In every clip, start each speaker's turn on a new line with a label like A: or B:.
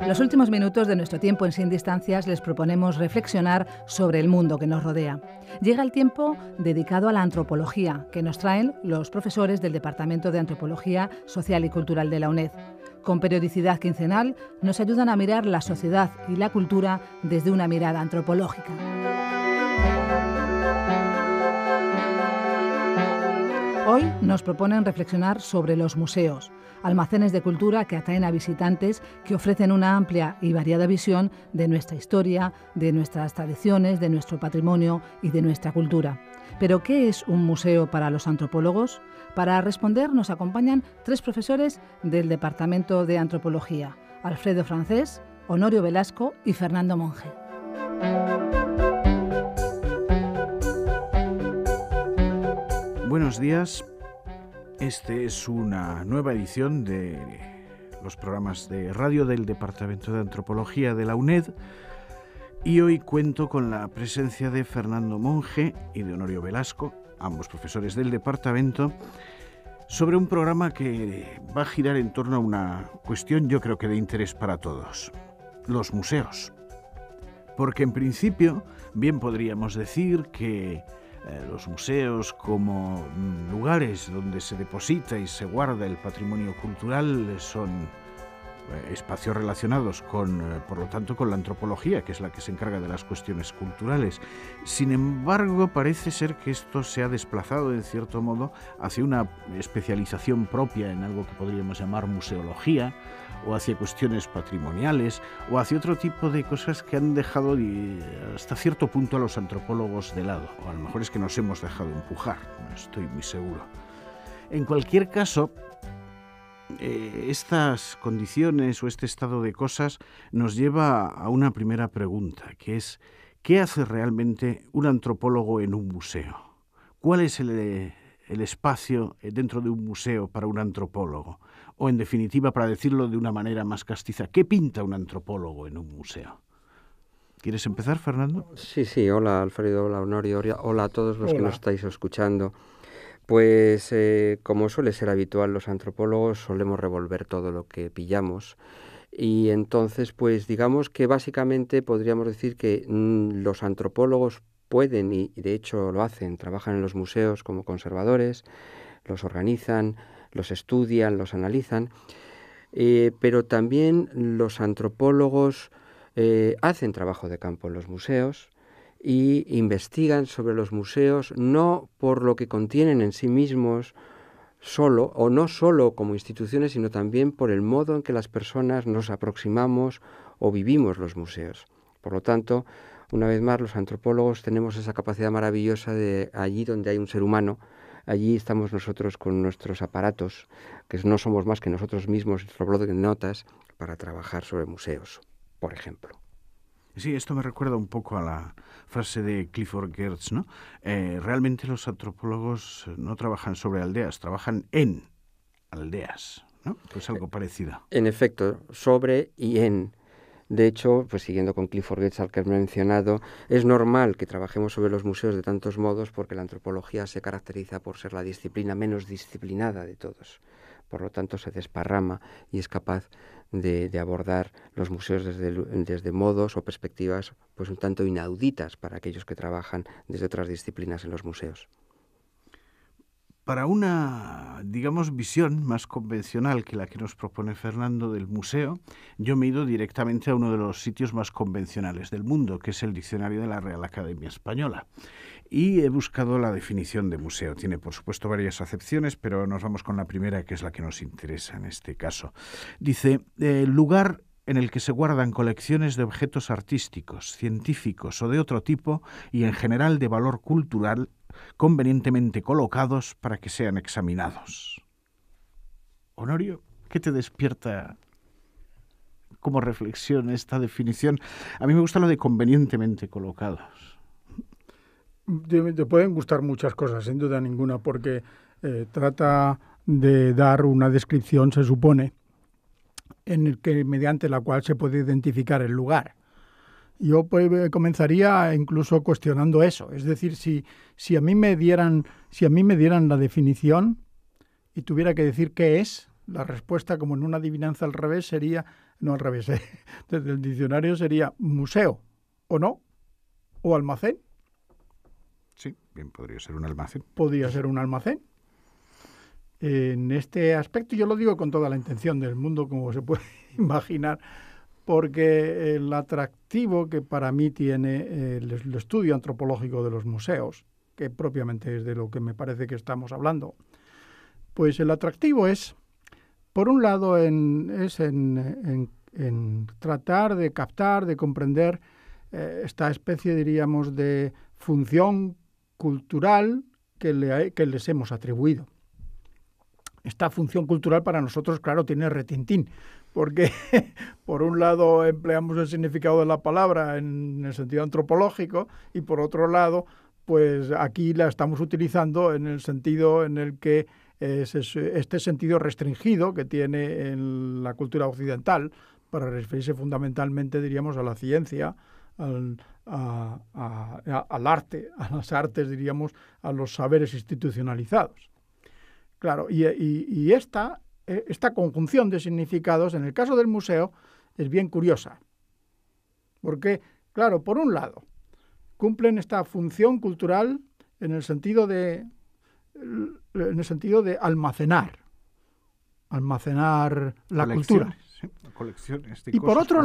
A: En los últimos minutos de nuestro tiempo en Sin Distancias les proponemos reflexionar sobre el mundo que nos rodea. Llega el tiempo dedicado a la antropología, que nos traen los profesores del Departamento de Antropología Social y Cultural de la UNED. Con periodicidad quincenal nos ayudan a mirar la sociedad y la cultura desde una mirada antropológica. Hoy nos proponen reflexionar sobre los museos, almacenes de cultura que atraen a visitantes, que ofrecen una amplia y variada visión de nuestra historia, de nuestras tradiciones, de nuestro patrimonio y de nuestra cultura. Pero, ¿qué es un museo para los antropólogos? Para responder nos acompañan 3 profesores del Departamento de Antropología: Alfredo Francés, Honorio Velasco y Fernando Monge.
B: Buenos días. Este es una nueva edición de los programas de radio del Departamento de Antropología de la UNED y hoy cuento con la presencia de Fernando Monge y de Honorio Velasco, ambos profesores del departamento, sobre un programa que va a girar en torno a una cuestión yo creo que de interés para todos: los museos. Porque en principio bien podríamos decir que los museos como lugares donde se deposita y se guarda el patrimonio cultural son espacios relacionados con, por lo tanto, con la antropología, que es la que se encarga de las cuestiones culturales. Sin embargo, parece ser que esto se ha desplazado, en cierto modo, hacia una especialización propia en algo que podríamos llamar museología, o hacia cuestiones patrimoniales, o hacia otro tipo de cosas que han dejado hasta cierto punto a los antropólogos de lado. O a lo mejor es que nos hemos dejado empujar, no estoy muy seguro. En cualquier caso, estas condiciones o este estado de cosas nos lleva a una primera pregunta, que es: ¿qué hace realmente un antropólogo en un museo? ¿Cuál es el espacio dentro de un museo para un antropólogo? O, en definitiva, para decirlo de una manera más castiza, ¿qué pinta un antropólogo en un museo? ¿Quieres empezar, Fernando?
C: Sí, hola Alfredo, hola Honorio, hola a todos los que nos estáis escuchando. Pues como suele ser habitual, los antropólogos solemos revolver todo lo que pillamos, y entonces pues digamos que básicamente podríamos decir que los antropólogos pueden, y de hecho lo hacen, trabajan en los museos como conservadores, los organizan, los estudian, los analizan, pero también los antropólogos hacen trabajo de campo en los museos y investigan sobre los museos, no por lo que contienen en sí mismos solo, o no solo como instituciones, sino también por el modo en que las personas nos aproximamos o vivimos los museos. Por lo tanto, una vez más, los antropólogos tenemos esa capacidad maravillosa de allí donde hay un ser humano, allí estamos nosotros con nuestros aparatos, que no somos más que nosotros mismos, nuestro blog de notas, para trabajar sobre museos, por ejemplo.
B: Sí, esto me recuerda un poco a la frase de Clifford Geertz, ¿no? Realmente los antropólogos no trabajan sobre aldeas, trabajan en aldeas, ¿no? Pues algo parecido.
C: En efecto, sobre y en. De hecho, pues siguiendo con Clifford Geertz, al que he mencionado, es normal que trabajemos sobre los museos de tantos modos porque la antropología se caracteriza por ser la disciplina menos disciplinada de todos. Por lo tanto, se desparrama y es capaz de abordar los museos desde modos o perspectivas pues un tanto inauditas para aquellos que trabajan desde otras disciplinas en los museos.
B: Para una, digamos, visión más convencional que la que nos propone Fernando del museo, yo me he ido directamente a uno de los sitios más convencionales del mundo, que es el Diccionario de la Real Academia Española. Y he buscado la definición de museo. Tiene, por supuesto, varias acepciones, pero nos vamos con la primera, que es la que nos interesa en este caso. Dice: lugar en el que se guardan colecciones de objetos artísticos, científicos o de otro tipo, y en general de valor cultural, convenientemente colocados para que sean examinados. Honorio, ¿qué te despierta como reflexión esta definición? A mí me gusta lo de convenientemente colocados.
D: Te pueden gustar muchas cosas, sin duda ninguna, porque trata de dar una descripción, se supone, en el que mediante la cual se puede identificar el lugar. Yo comenzaría incluso cuestionando eso, es decir, si a mí me dieran la definición y tuviera que decir qué es, La respuesta, como en una adivinanza al revés, sería, no al revés, desde el diccionario sería museo, ¿o no? ¿O almacén?
B: Sí, bien, podría ser un almacén.
D: Podría ser un almacén. En este aspecto yo lo digo con toda la intención del mundo, como se puede imaginar, porque el atractivo que para mí tiene el estudio antropológico de los museos, que propiamente es de lo que me parece que estamos hablando, pues el atractivo es, por un lado, en tratar de captar, de comprender esta especie, diríamos, de función cultural que les hemos atribuido. Esta función cultural para nosotros, claro, tiene retintín, porque por un lado empleamos el significado de la palabra en el sentido antropológico y por otro lado, pues aquí la estamos utilizando en el sentido en el que es este sentido restringido que tiene en la cultura occidental para referirse fundamentalmente, diríamos, a la ciencia, al arte, a las artes, diríamos, a los saberes institucionalizados. Claro, y esta conjunción de significados, en el caso del museo, es bien curiosa. Porque, claro, por un lado, cumplen esta función cultural en el sentido de almacenar la cultura.
B: ¿Sí? Colecciones de
D: Y por
B: cosas
D: otro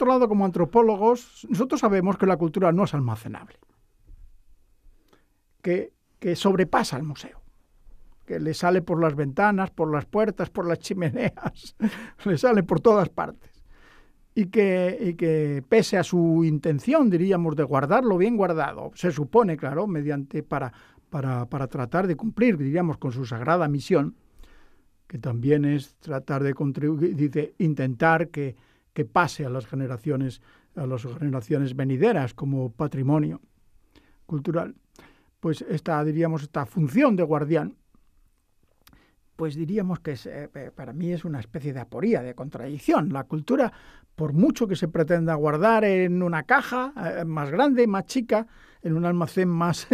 D: lado, como antropólogos, nosotros sabemos que la cultura no es almacenable, que sobrepasa al museo, que le sale por las ventanas, por las puertas, por las chimeneas, le sale por todas partes. Y que pese a su intención, diríamos, de guardarlo bien guardado, se supone, claro, para tratar de cumplir, diríamos, con su sagrada misión, que también es tratar de contribuir, dice, intentar que pase a las generaciones venideras como patrimonio cultural. Pues esta función de guardián, pues diríamos que para mí es una especie de aporía, de contradicción. La cultura, por mucho que se pretenda guardar en una caja más grande, más chica, en un almacén más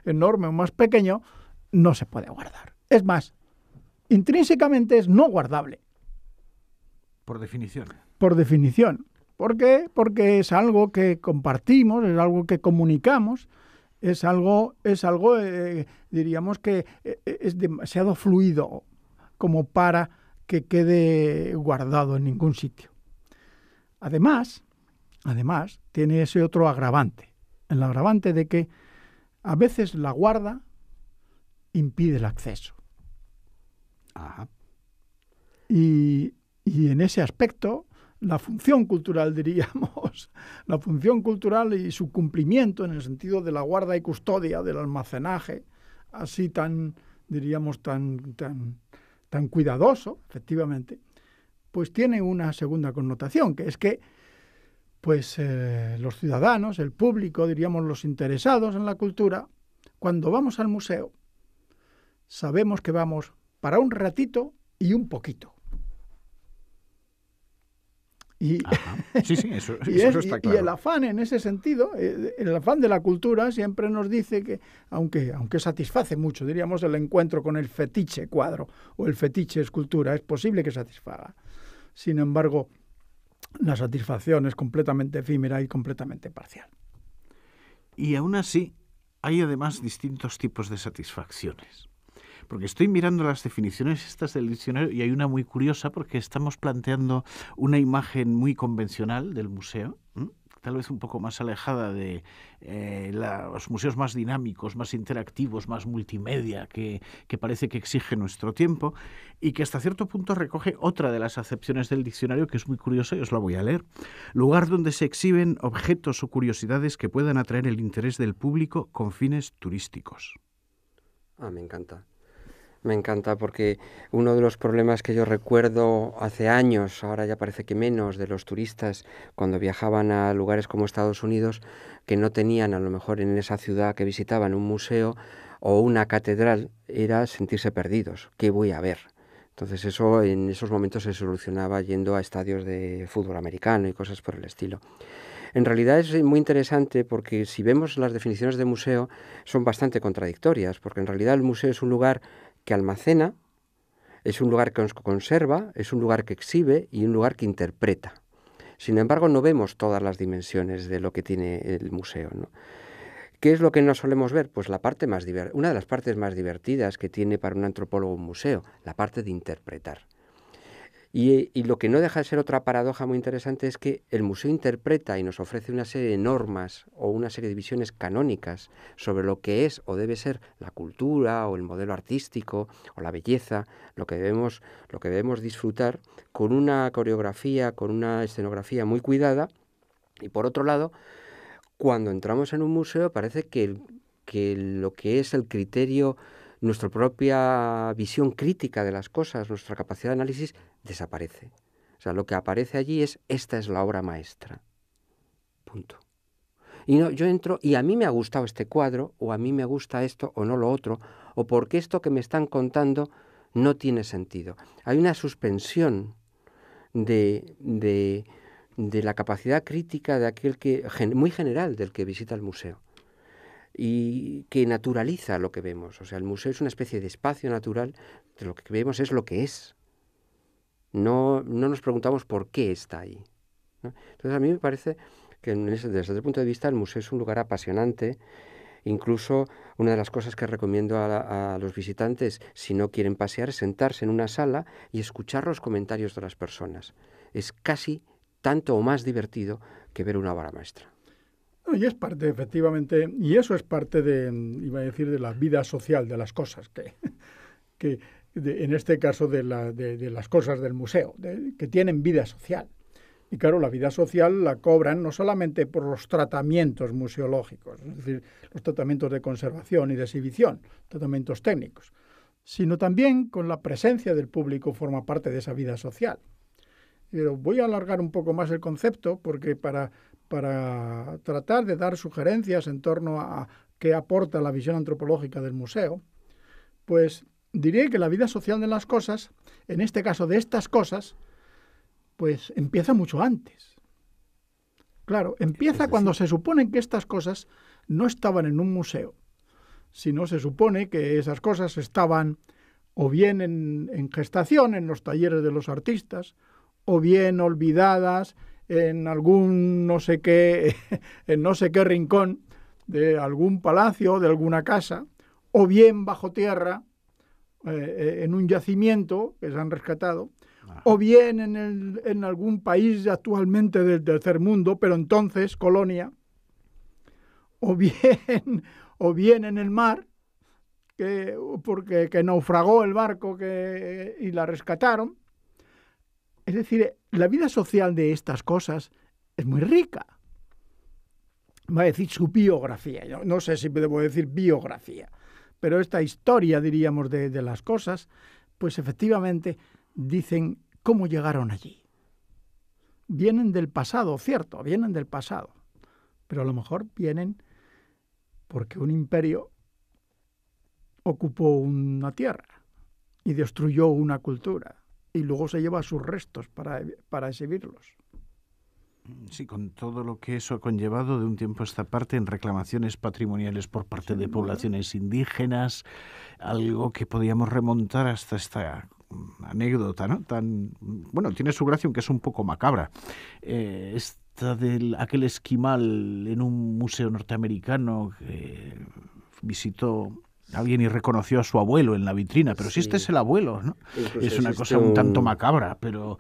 D: enorme o más pequeño, no se puede guardar. Es más, intrínsecamente es no guardable.
B: Por definición.
D: Por definición. ¿Por qué? Porque es algo que compartimos, es algo que comunicamos, es algo diríamos que es demasiado fluido como para que quede guardado en ningún sitio. Además, tiene ese otro agravante, el agravante de que a veces la guarda impide el acceso.
B: Ajá.
D: Y en ese aspecto, la función cultural, diríamos, la función cultural y su cumplimiento en el sentido de la guarda y custodia, del almacenaje, así tan cuidadoso, efectivamente, pues tiene una segunda connotación, que es que pues los ciudadanos, el público, diríamos los interesados en la cultura, cuando vamos al museo, sabemos que vamos para un ratito y un poquito. Sí,
B: eso está claro.
D: Y el afán en ese sentido, el afán de la cultura siempre nos dice que, aunque satisface mucho, diríamos, el encuentro con el fetiche cuadro o el fetiche escultura, es posible que satisfaga. Sin embargo, la satisfacción es completamente efímera y completamente parcial.
B: Y aún así, hay además distintos tipos de satisfacciones. Porque estoy mirando las definiciones estas del diccionario y hay una muy curiosa porque estamos planteando una imagen muy convencional del museo, tal vez un poco más alejada de los museos más dinámicos, más interactivos, más multimedia que parece que exige nuestro tiempo y que hasta cierto punto recoge otra de las acepciones del diccionario que es muy curiosa y os la voy a leer. Lugar donde se exhiben objetos o curiosidades que puedan atraer el interés del público con fines turísticos.
C: Me encanta. Me encanta porque uno de los problemas que yo recuerdo hace años, ahora ya parece que menos, de los turistas cuando viajaban a lugares como Estados Unidos, que no tenían a lo mejor en esa ciudad que visitaban un museo o una catedral, era sentirse perdidos. ¿Qué voy a ver? Entonces eso en esos momentos se solucionaba yendo a estadios de fútbol americano y cosas por el estilo. En realidad es muy interesante porque si vemos las definiciones de museo son bastante contradictorias, porque en realidad el museo es un lugar que almacena Es un lugar que nos conserva, es un lugar que exhibe y un lugar que interpreta. Sin embargo, no vemos todas las dimensiones de lo que tiene el museo, ¿no? ¿Qué es lo que no solemos ver? Pues una de las partes más divertidas que tiene para un antropólogo un museo, la parte de interpretar. Y lo que no deja de ser otra paradoja muy interesante es que el museo interpreta y nos ofrece una serie de normas o una serie de visiones canónicas sobre lo que es o debe ser la cultura o el modelo artístico o la belleza, lo que debemos disfrutar con una coreografía, con una escenografía muy cuidada. Y por otro lado, cuando entramos en un museo parece que lo que es el criterio, nuestra propia visión crítica de las cosas, nuestra capacidad de análisis, desaparece. O sea, lo que aparece allí es: esta es la obra maestra. Punto. Y no, yo entro y a mí me ha gustado este cuadro, o a mí me gusta esto o no lo otro, o porque esto que me están contando no tiene sentido. Hay una suspensión de la capacidad crítica de aquel muy general del que visita el museo, y que naturaliza lo que vemos. O sea, el museo es una especie de espacio natural, de lo que vemos es lo que es. No nos preguntamos por qué está ahí, ¿no? Entonces a mí me parece que desde ese punto de vista el museo es un lugar apasionante. Incluso una de las cosas que recomiendo a los visitantes, si no quieren pasear, es sentarse en una sala y escuchar los comentarios de las personas. Es casi tanto o más divertido que ver una obra maestra.
D: Y es parte, efectivamente, y eso es parte iba a decir, de la vida social de las cosas, en este caso de las cosas del museo, que tienen vida social. Y claro, la vida social la cobran no solamente por los tratamientos museológicos, es decir, los tratamientos de conservación y de exhibición, tratamientos técnicos, sino también con la presencia del público forma parte de esa vida social. Pero voy a alargar un poco más el concepto porque para tratar de dar sugerencias en torno a qué aporta la visión antropológica del museo, pues diré que la vida social de las cosas, en este caso de estas cosas, pues empieza mucho antes. Claro, empieza cuando se supone que estas cosas no estaban en un museo, sino se supone que esas cosas estaban o bien en gestación, en los talleres de los artistas, o bien olvidadas en algún no sé qué rincón de algún palacio, de alguna casa, o bien bajo tierra, en un yacimiento que se han rescatado, o bien en algún país actualmente del tercer mundo, pero entonces colonia, o bien en el mar, porque naufragó el barco y la rescataron. Es decir, la vida social de estas cosas es muy rica. Va a decir su biografía. Yo no sé si debo decir biografía, pero esta historia, diríamos, de las cosas, pues efectivamente dicen cómo llegaron allí. Vienen del pasado, cierto, vienen del pasado, pero a lo mejor vienen porque un imperio ocupó una tierra y destruyó una cultura. Y luego se lleva sus restos para exhibirlos.
B: Sí, con todo lo que eso ha conllevado de un tiempo a esta parte en reclamaciones patrimoniales por parte de poblaciones indígenas, algo que podíamos remontar hasta esta anécdota, ¿no? Tiene su gracia, aunque es un poco macabra. Esta de aquel esquimal en un museo norteamericano que visitó alguien y reconoció a su abuelo en la vitrina, pero sí. Si este es el abuelo, ¿no? Incluso es una cosa un tanto macabra, pero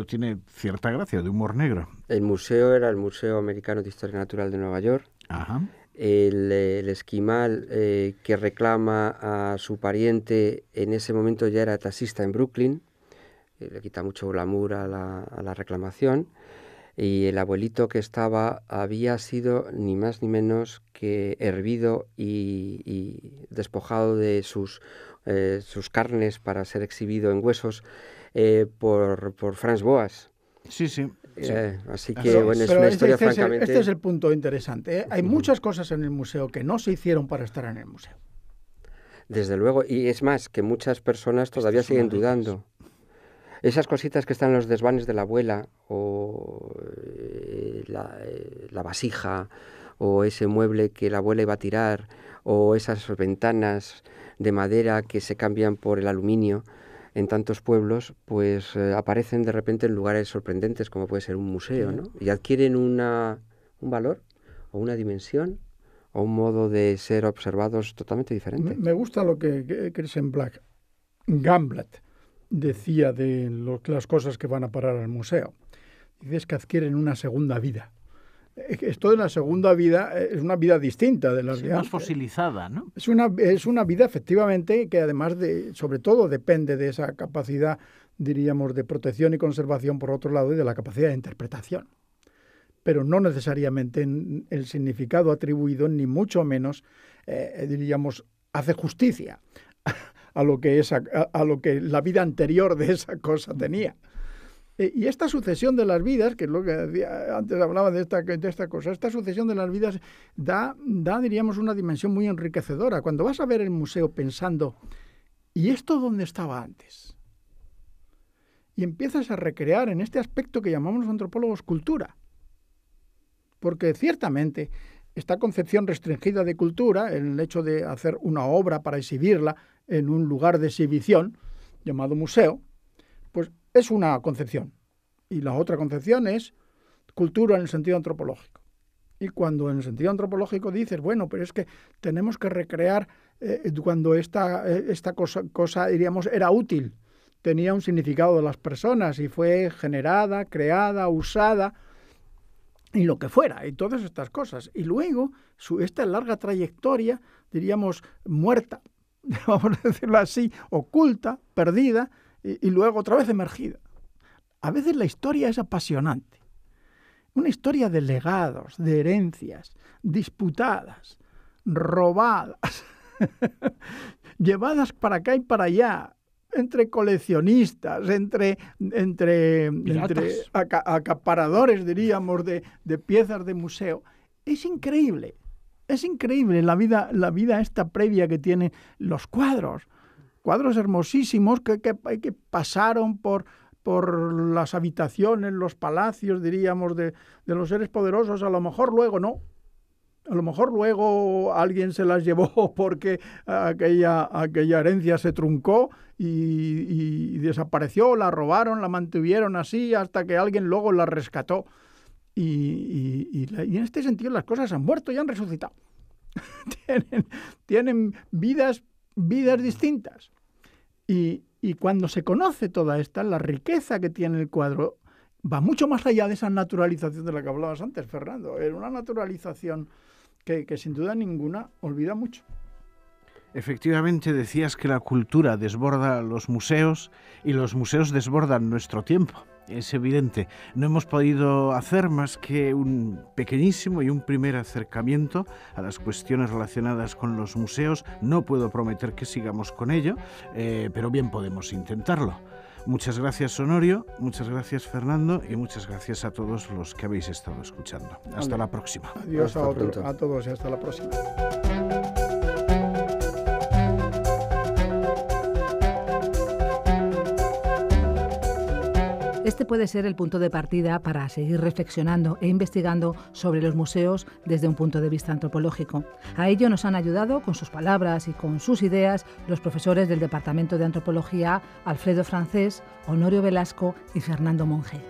B: tiene cierta gracia, de humor negro.
C: El museo era el Museo Americano de Historia Natural de Nueva York.
B: Ajá.
C: El esquimal que reclama a su pariente en ese momento ya era taxista en Brooklyn, le quita mucho glamour a la reclamación. Y el abuelito que había sido ni más ni menos que hervido y despojado de sus carnes para ser exhibido en huesos por Franz Boas.
B: Sí.
C: Así que, bueno, es una historia francamente...
D: Este es el punto interesante, ¿eh? Hay muchas cosas en el museo que no se hicieron para estar en el museo.
C: Desde luego, y es más, que muchas personas todavía siguen dudando. Esas cositas que están en los desvanes de la abuela, o la vasija, o ese mueble que la abuela iba a tirar, o esas ventanas de madera que se cambian por el aluminio, en tantos pueblos, pues aparecen de repente en lugares sorprendentes, como puede ser un museo, ¿no? Y adquieren un valor o una dimensión o un modo de ser observados totalmente diferente.
D: Me gusta lo que Christian Gamblet decía de las cosas que van a parar al museo. Dices que adquieren una segunda vida. Esto de la segunda vida es una vida distinta de las
B: más fosilizada, ¿no?
D: Es una vida efectivamente que además sobre todo depende de esa capacidad, diríamos, de protección y conservación por otro lado y de la capacidad de interpretación. Pero no necesariamente en el significado atribuido, ni mucho menos, diríamos, hace justicia a lo que la vida anterior de esa cosa tenía. Y esta sucesión de las vidas, que es lo que decía, antes hablaba de esta cosa, esta sucesión de las vidas da, diríamos, una dimensión muy enriquecedora. Cuando vas a ver el museo pensando, ¿y esto dónde estaba antes? Y empiezas a recrear en este aspecto que llamamos los antropólogos cultura. Porque ciertamente esta concepción restringida de cultura, el hecho de hacer una obra para exhibirla en un lugar de exhibición llamado museo, pues es una concepción. Y la otra concepción es cultura en el sentido antropológico. Y cuando en el sentido antropológico dices, bueno, pero es que tenemos que recrear cuando esta cosa, diríamos, era útil, tenía un significado de las personas y fue generada, creada, usada, y lo que fuera, y todas estas cosas. Y luego, esta larga trayectoria, diríamos, muerta, vamos a decirlo así, oculta, perdida, y luego otra vez emergida. A veces la historia es apasionante. Una historia de legados, de herencias, disputadas, robadas, llevadas para acá y para allá, entre coleccionistas, entre acaparadores, diríamos, de piezas de museo. Es increíble la vida esta previa que tienen los cuadros hermosísimos que pasaron por las habitaciones, los palacios, diríamos, de los seres poderosos. A lo mejor luego no. A lo mejor luego alguien se las llevó porque aquella herencia se truncó y desapareció, la robaron, la mantuvieron así hasta que alguien luego la rescató. Y en este sentido las cosas han muerto y han resucitado. tienen vidas distintas. Y cuando se conoce toda esta, la riqueza que tiene el cuadro va mucho más allá de esa naturalización de la que hablabas antes, Fernando. Es una naturalización que sin duda ninguna olvida mucho.
B: Efectivamente, decías que la cultura desborda los museos y los museos desbordan nuestro tiempo. Es evidente, no hemos podido hacer más que un pequeñísimo y un primer acercamiento a las cuestiones relacionadas con los museos. No puedo prometer que sigamos con ello, pero bien podemos intentarlo. Muchas gracias, Honorio, muchas gracias, Fernando, y muchas gracias a todos los que habéis estado escuchando. Hasta la próxima.
D: Adiós a todos y hasta la próxima.
A: Este puede ser el punto de partida para seguir reflexionando e investigando sobre los museos desde un punto de vista antropológico. A ello nos han ayudado con sus palabras y con sus ideas los profesores del Departamento de Antropología Alfredo Francés, Honorio Velasco y Fernando Monge.